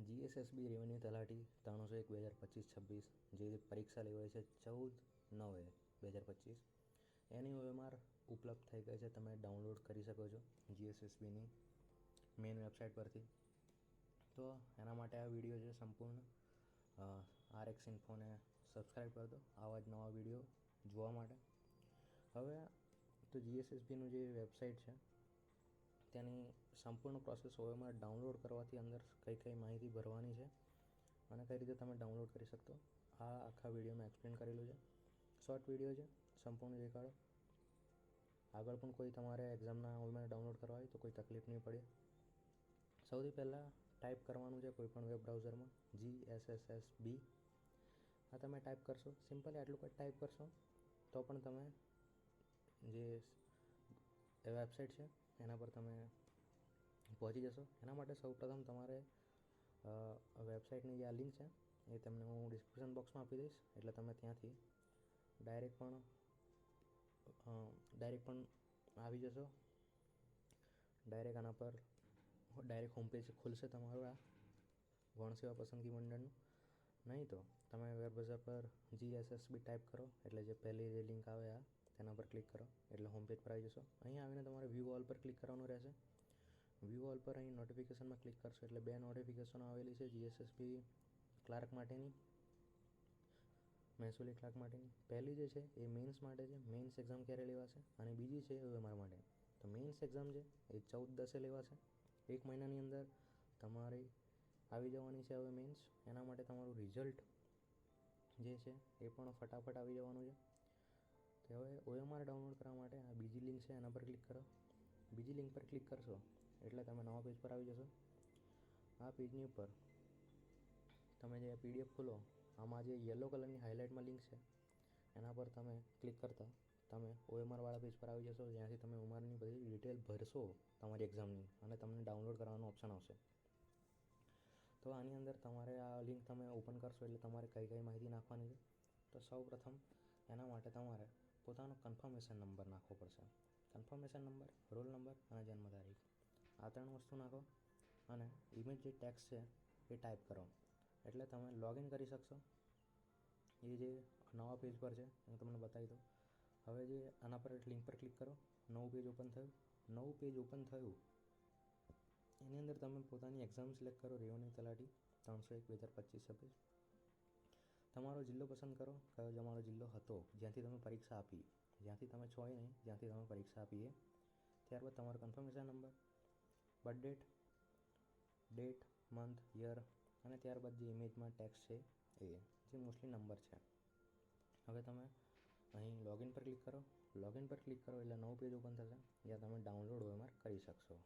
GSSB revenue તલાટી 301/2025 જે પરીક્ષા લેવાય છે 14/9/2025 એની OMR ઉપલબ્ધ થઈ ગઈ છે. તમે ડાઉનલોડ કરી શકો છો જીએસએસબીની મેઇન વેબસાઇટ પરથી. તો એના માટે આ વિડીયો છે સંપૂર્ણ. RX ઇન્ફોને સબસ્ક્રાઈબ કરી દો આવા જ નવા વિડીયો જોવા માટે. હવે તો જીએસએસબીનું જે વેબસાઇટ છે તેની સંપૂર્ણ પ્રોસેસ OMR ડાઉનલોડ કરવાથી અંદર કઈ માહિતી ભરવાની છે અને કઈ રીતે તમે ડાઉનલોડ કરી શકતો આ આખા વિડીયોમાં એક્સપ્લેન કરેલું છે. શોર્ટ વિડીયો છે, સંપૂર્ણ દેખાડો. આગળ પણ કોઈ તમારે એક્ઝામના OMR ડાઉનલોડ કરવા હોય તો કોઈ તકલીફ નહીં પડે. સૌથી પહેલાં ટાઈપ કરવાનું છે કોઈ પણ વેબ બ્રાઉઝરમાં GSSSB. આ તમે ટાઈપ કરશો, સિમ્પલી આટલું કંઈ ટાઈપ કરશો તો પણ તમે જે વેબસાઇટ છે એના પર તમે પહોંચી જશો. એના માટે સૌપ્રથમ તમારે વેબસાઇટની જે આ લિંક છે એ તમને હું ડિસ્ક્રિપ્શન બોક્સમાં આપી દઈશ, એટલે તમે ત્યાંથી ડાયરેક્ટ પણ આવી જશો. ડાયરેક્ટ આના પર હોમ પેજ ખુલશે તમારું આ ગૌણ સેવા પસંદગી મંડળનું. નહીં તો તમે વેબ બ્રાઉઝર પર GSSB ટાઈપ કરો એટલે જે પહેલી જે લિંક આવે આ તેના પર ક્લિક કરો એટલે હોમ પેજ પર આવી જશો. અહીં આવીને તમારે વ્યૂ ઓલ પર ક્લિક કરવાનું રહેશે. વ્યૂ ઓલ પર અહીં નોટિફિકેશનમાં ક્લિક કરશો એટલે 2 નોટિફિકેશનો આવેલી છે જીએસએસબી ક્લાર્ક માટેની, મહેસૂલી ક્લાર્ક માટેની. પહેલી જે છે એ મેન્સ માટે છે, મેન્સ એક્ઝામ ક્યારે લેવાશે, અને બીજી છે OMR માટે. તો મેન્સ એક્ઝામ છે એ 14/10 લેવાશે. 1 મહિનાની અંદર તમારી આવી જવાની છે હવે મેન્સ. એના માટે તમારું રિઝલ્ટ જે છે એ પણ ફટાફટ આવી જવાનું છે. તો હવે OMR ડાઉનલોડ કરવા માટે આ બીજી લિંક છે એના પર ક્લિક કરો. બીજી લિંક પર ક્લિક કરશો એટલે તમે નવા પેજ પર આવી જશો. આ પેજની ઉપર તમે જે PDF ખોલો, આમાં જે યલો કલરની હાઇલાઇટમાં લિંક છે એના પર તમે ક્લિક કરતાં તમે OMR વાળા પેજ પર આવી જશો, જ્યાંથી તમે OMRની બધી ડિટેલ ભરશો તમારી એક્ઝામની અને તમને ડાઉનલોડ કરવાનું ઓપ્શન આવશે. તો આની અંદર તમારે આ લિંક તમે ઓપન કરશો એટલે તમારે કઈ માહિતી નાખવાની છે. તો સૌપ્રથમ એના માટે તમારે પોતાનો કન્ફર્મેશન નંબર નાખવો પડશે. કન્ફર્મેશન નંબર, રોલ નંબર અને જન્મ તારીખ, આ 3 વસ્તુ નાખો અને ઇમેજ જે ટેક્સ્ટ છે એ ટાઈપ કરો એટલે તમે લોગિન કરી શકશો. એ જે નવા પેજ પર છે હું તમને બતાવી દઉં. હવે જે આના પર લિંક પર ક્લિક કરો, નવું પેજ ઓપન થયું. નવું પેજ ઓપન થયું એની અંદર તમે પોતાની એક્ઝામ સિલેક્ટ કરો, રેવન્યુ તલાટી 301/2025. તમારો જિલ્લો પસંદ કરો, કયો તમારો જિલ્લો હતો જ્યાંથી તમે પરીક્ષા આપી, જ્યાંથી તમે છો નહીં, જ્યાંથી તમે પરીક્ષા આપી એ. ત્યારબાદ તમારો confirmation number, birth date, month, year અને ત્યારબાદ જે ઇમેજમાં ટેક્સ્ટ છે એ જે મોસ્ટલી નંબર છે. હવે તમે અહીં લોગિન પર ક્લિક કરો. લોગિન પર ક્લિક કરો એટલે નવું પેજ ઓપન થશે જ્યાં તમે ડાઉનલોડ OMR કરી શકશો.